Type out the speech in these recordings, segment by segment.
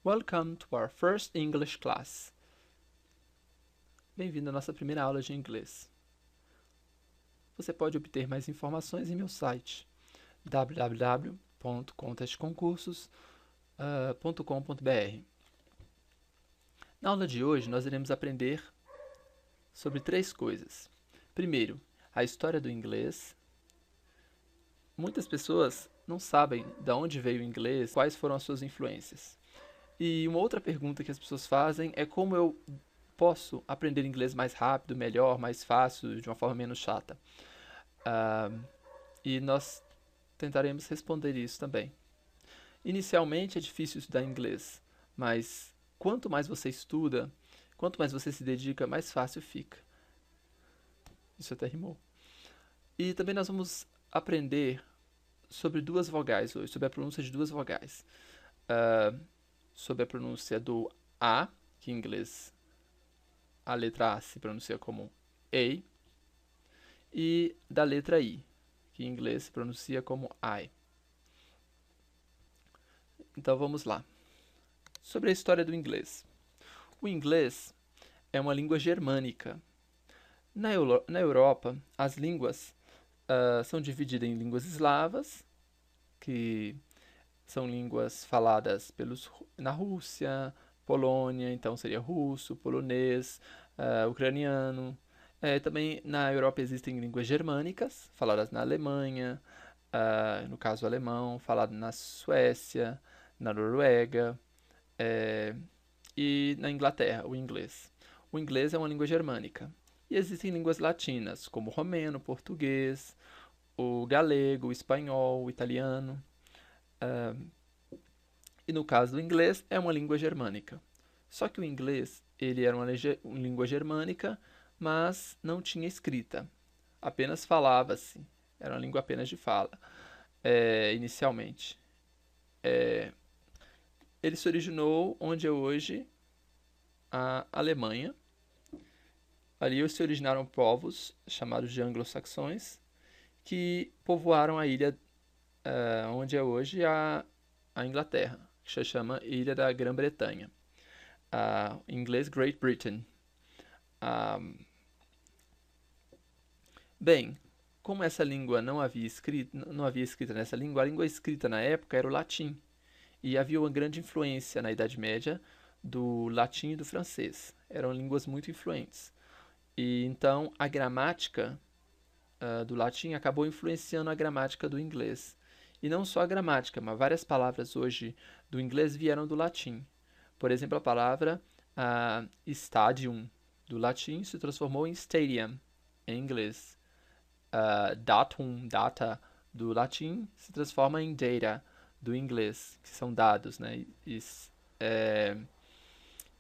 Welcome to our first English class. Bem-vindo à nossa primeira aula de inglês. Você pode obter mais informações em meu site www.contestconcursos.com.br. Na aula de hoje, nós iremos aprender sobre três coisas. Primeiro, a história do inglês. Muitas pessoas não sabem de onde veio o inglês, quais foram as suas influências. E uma outra pergunta que as pessoas fazem é como eu posso aprender inglês mais rápido, melhor, mais fácil, de uma forma menos chata. E nós tentaremos responder isso também. Inicialmente é difícil estudar inglês, mas quanto mais você estuda, quanto mais você se dedica, mais fácil fica. Isso até rimou. E também nós vamos aprender sobre duas vogais hoje, sobre a pronúncia de duas vogais. Sobre a pronúncia do A, que em inglês a letra A se pronuncia como A, e da letra I, que em inglês se pronuncia como I. Então vamos lá. Sobre a história do inglês. O inglês é uma língua germânica. Na Europa, as línguas são divididas em línguas eslavas, que são línguas faladas na Rússia, Polônia, então seria russo, polonês, ucraniano. Também na Europa existem línguas germânicas, faladas na Alemanha, no caso alemão, falado na Suécia, na Noruega, e na Inglaterra, o inglês. O inglês é uma língua germânica. E existem línguas latinas, como o romeno, o português, o galego, o espanhol, o italiano. E no caso do inglês, é uma língua germânica. Só que o inglês, ele era uma língua germânica, mas não tinha escrita. Apenas falava-se. Era uma língua apenas de fala, inicialmente. Ele se originou onde é hoje a Alemanha. Ali se originaram povos chamados de anglo-saxões, que povoaram a ilha onde é hoje a Inglaterra, que se chama Ilha da Grã-Bretanha. Em inglês, Great Britain. Bem, como essa língua não havia escrita nessa língua, a língua escrita na época era o latim. E havia uma grande influência na Idade Média do latim e do francês. Eram línguas muito influentes. E então a gramática do latim acabou influenciando a gramática do inglês. E não só a gramática, mas várias palavras hoje do inglês vieram do latim. Por exemplo, a palavra stadium do latim se transformou em stadium em inglês. Datum, data do latim se transforma em data do inglês, que são dados, né?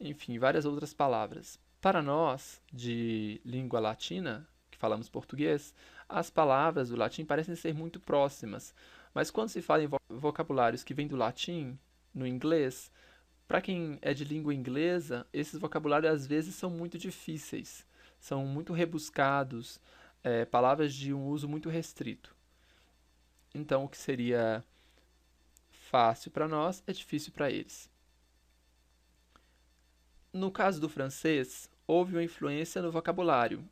Enfim, várias outras palavras. Para nós, de língua latina, que falamos português, as palavras do latim parecem ser muito próximas, mas quando se fala em vocabulários que vêm do latim, no inglês, para quem é de língua inglesa, esses vocabulários às vezes são muito difíceis, são muito rebuscados, palavras de um uso muito restrito. Então, o que seria fácil para nós é difícil para eles. No caso do francês, houve uma influência no vocabulário.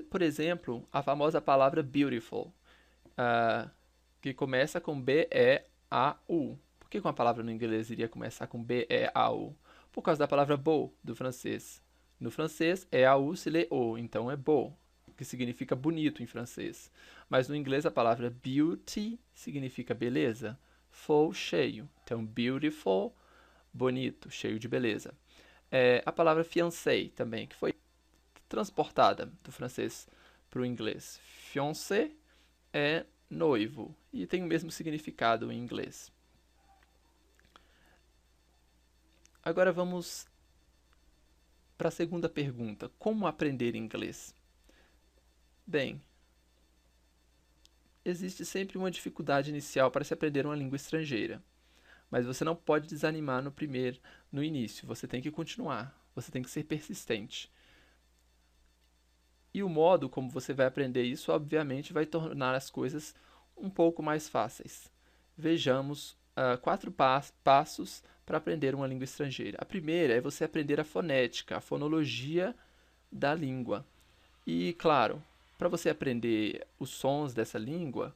Por exemplo, a famosa palavra beautiful, que começa com B-E-A-U. Por que uma palavra no inglês iria começar com B-E-A-U? Por causa da palavra beau, do francês. No francês, E-A-U se lê O, então é beau, que significa bonito em francês. Mas no inglês, a palavra beauty significa beleza. Full, cheio. Então, beautiful, bonito, cheio de beleza. A palavra fiancé também, que foi transportada do francês para o inglês. Fiancé é noivo e tem o mesmo significado em inglês. Agora vamos para a segunda pergunta. Como aprender inglês? Bem, existe sempre uma dificuldade inicial para se aprender uma língua estrangeira. Mas você não pode desanimar no início. Você tem que continuar. Você tem que ser persistente. E o modo como você vai aprender isso, obviamente, vai tornar as coisas um pouco mais fáceis. Vejamos quatro passos para aprender uma língua estrangeira. A primeira é você aprender a fonética, a fonologia da língua. E, claro, para você aprender os sons dessa língua,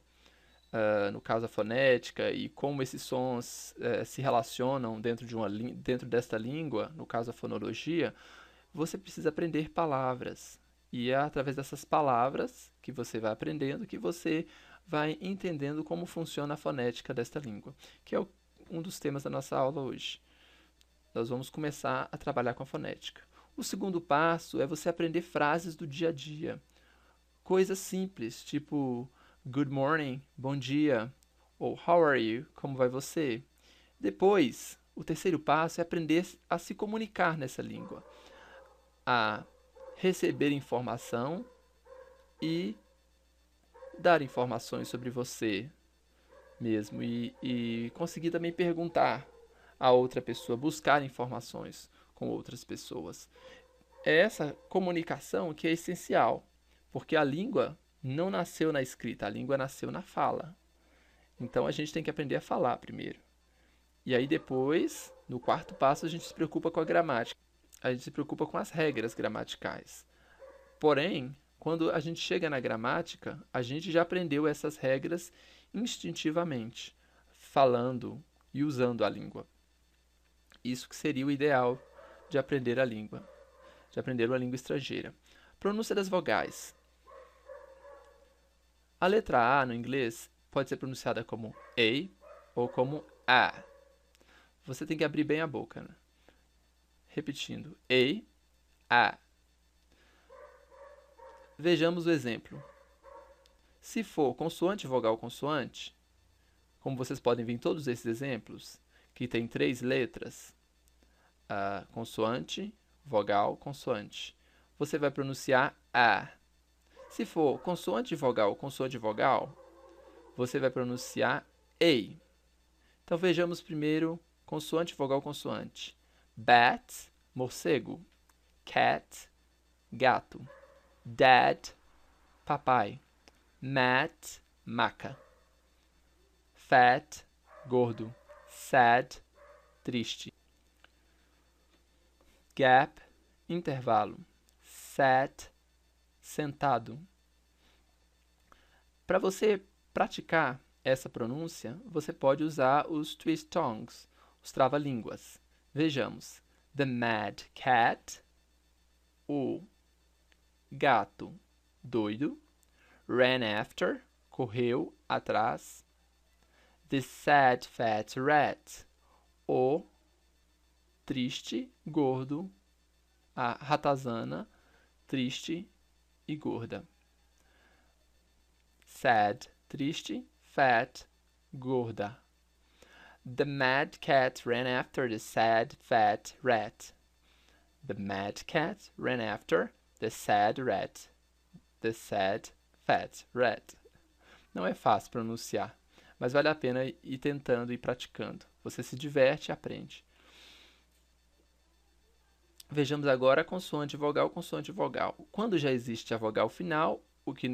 no caso a fonética, e como esses sons se relacionam dentro desta língua, no caso a fonologia, você precisa aprender palavras. E é através dessas palavras que você vai aprendendo que você vai entendendo como funciona a fonética desta língua, que é um dos temas da nossa aula hoje. Nós vamos começar a trabalhar com a fonética. O segundo passo é você aprender frases do dia a dia. Coisas simples, tipo good morning, bom dia, ou how are you, como vai você? Depois, o terceiro passo é aprender a se comunicar nessa língua, a receber informação e dar informações sobre você mesmo e conseguir também perguntar a outra pessoa, buscar informações com outras pessoas. É essa comunicação que é essencial, porque a língua não nasceu na escrita, a língua nasceu na fala. Então a gente tem que aprender a falar primeiro. E aí depois, no quarto passo, a gente se preocupa com a gramática. A gente se preocupa com as regras gramaticais. Porém, quando a gente chega na gramática, a gente já aprendeu essas regras instintivamente, falando e usando a língua. Isso que seria o ideal de aprender a língua, de aprender uma língua estrangeira. Pronúncia das vogais. A letra A no inglês pode ser pronunciada como A ou como A. Você tem que abrir bem a boca, né? Repetindo, A. Vejamos o exemplo. Se for consoante, vogal, consoante, como vocês podem ver em todos esses exemplos, que tem 3 letras, consoante, vogal, consoante, você vai pronunciar A. Se for consoante, vogal, você vai pronunciar A. Então vejamos primeiro consoante, vogal, consoante. Bat, morcego. Cat, gato. Dad, papai. Mat, maca. Fat, gordo. Sad, triste. Gap, intervalo. Sat, sentado. Para você praticar essa pronúncia, você pode usar os twist tongues, os trava-línguas. Vejamos. The mad cat, o gato doido. Ran after, correu atrás. The sad fat rat, o triste gordo, a ratazana triste e gorda. Sad, triste, fat, gorda. The mad cat ran after the sad fat rat. The mad cat ran after the sad rat. The sad fat rat. Não é fácil pronunciar, mas vale a pena ir tentando e praticando. Você se diverte e aprende. Vejamos agora a consoante vogal, consoante vogal. Quando já existe a vogal final,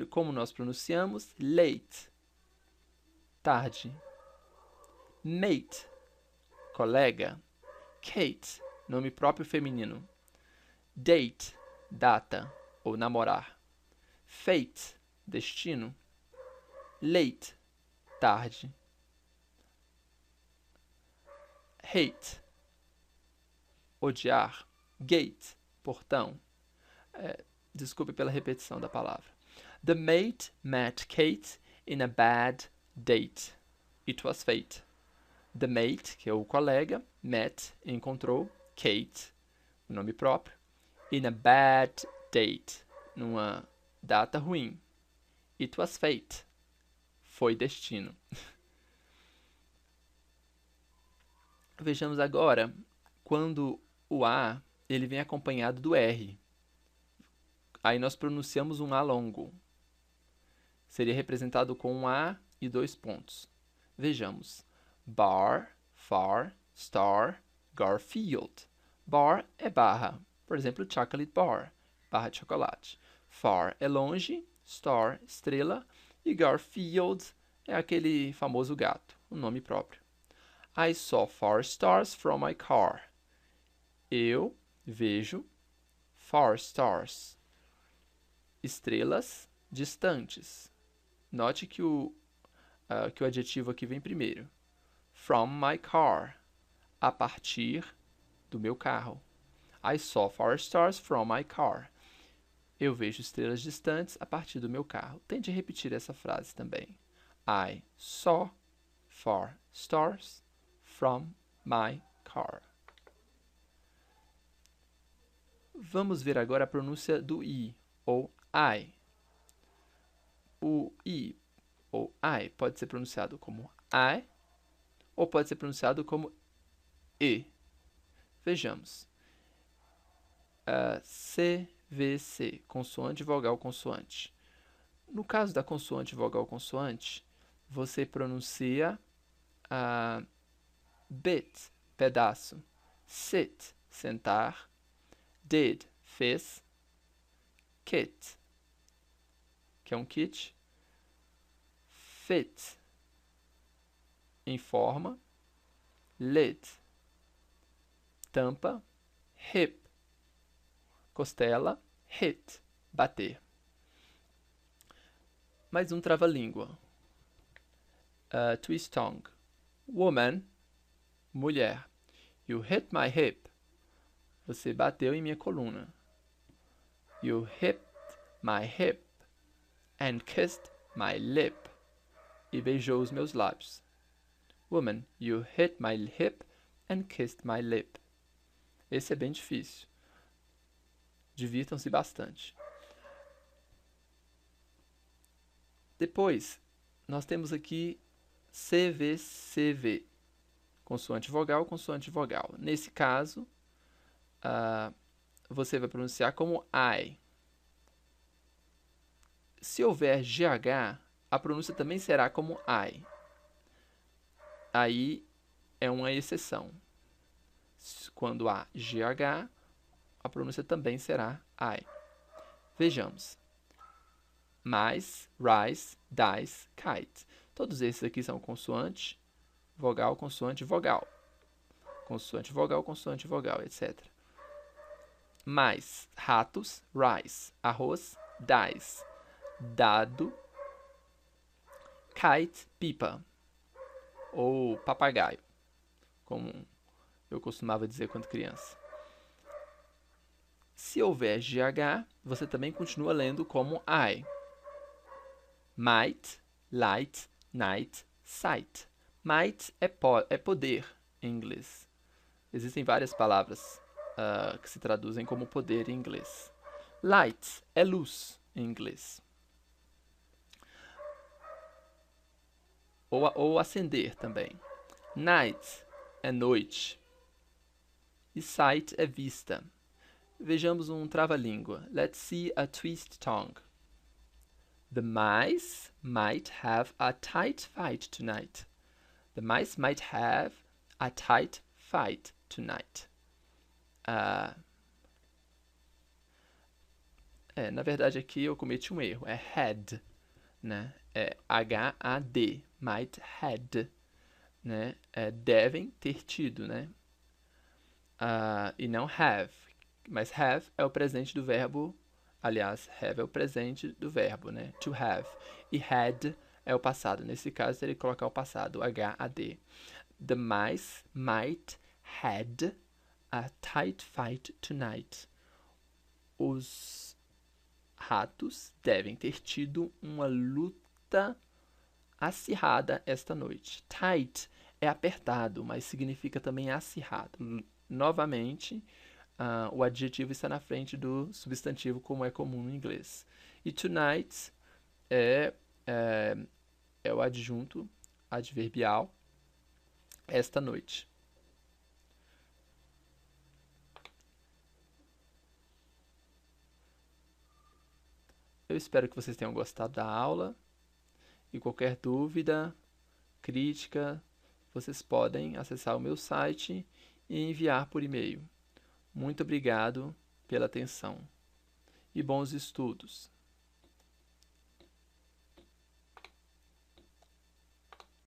como nós pronunciamos? Late, tarde. Mate, colega. Kate, nome próprio feminino. Date, data ou namorar. Fate, destino. Late, tarde. Hate, odiar. Gate, portão. Desculpe pela repetição da palavra. The mate met Kate in a bad date. It was fate. The mate, que é o colega, met, encontrou, Kate, o nome próprio, in a bad date, numa data ruim. It was fate. Foi destino. Vejamos agora quando o A ele vem acompanhado do R. Aí nós pronunciamos um A longo. Seria representado com um A e 2 pontos. Vejamos. Bar, far, star, Garfield. Bar é barra. Por exemplo, chocolate bar, barra de chocolate. Far é longe, star, estrela, e Garfield é aquele famoso gato, o nome próprio. I saw 4 stars from my car. Eu vejo 4 stars. Estrelas distantes. Note que o adjetivo aqui vem primeiro. From my car. A partir do meu carro. I saw 4 stars from my car. Eu vejo estrelas distantes a partir do meu carro. Tente repetir essa frase também. I saw 4 stars from my car. Vamos ver agora a pronúncia do I, ou I. O I, ou I, pode ser pronunciado como I, ou pode ser pronunciado como E. Vejamos. CVC, consoante, vogal, consoante. No caso da consoante, vogal, consoante, você pronuncia bit, pedaço, sit, sentar, did, fez, kit, que é um kit, fit, informa, lid, tampa, hip, costela, hit, bater. Mais um trava-língua. Twist tongue. Woman, mulher. You hit my hip. Você bateu em minha coluna. You hit my hip and kissed my lip. E beijou os meus lábios. Woman, you hit my hip and kissed my lip. Esse é bem difícil. Divirtam-se bastante. Depois, nós temos aqui CVCV. Consoante vogal, consoante vogal. Nesse caso, você vai pronunciar como I. Se houver GH, a pronúncia também será como I. Aí é uma exceção. Quando há GH, a pronúncia também será I. Vejamos. Mais, rise, dice, kite. Todos esses aqui são consoante, vogal, consoante, vogal. Consoante, vogal, consoante, vogal, etc. Mais, ratos, rice. Arroz, dice. Dado, kite, pipa. Ou papagaio, como eu costumava dizer quando criança. Se houver GH, você também continua lendo como I. Might, light, night, sight. Might é poder em inglês. Existem várias palavras que se traduzem como poder em inglês. Light é luz em inglês. Ou acender também. Night é noite. E sight é vista. Vejamos um trava-língua. Let's see a twist tongue. The mice might have a tight fight tonight. The mice might have a tight fight tonight. Na verdade aqui eu cometi um erro. É had, né? É H-A-D. Might had, né? Devem ter tido, né? E não have. Mas have é o presente do verbo. Aliás, have é o presente do verbo, né? To have. E had é o passado. Nesse caso, teria que colocar o passado, H-A-D. The mice might had a tight fight tonight. Os ratos devem ter tido uma luta acirrada esta noite. Tight é apertado, mas significa também acirrado. Novamente, o adjetivo está na frente do substantivo, como é comum no inglês. E tonight é o adjunto adverbial, esta noite. Eu espero que vocês tenham gostado da aula. E qualquer dúvida, crítica, vocês podem acessar o meu site e enviar por e-mail. Muito obrigado pela atenção e bons estudos!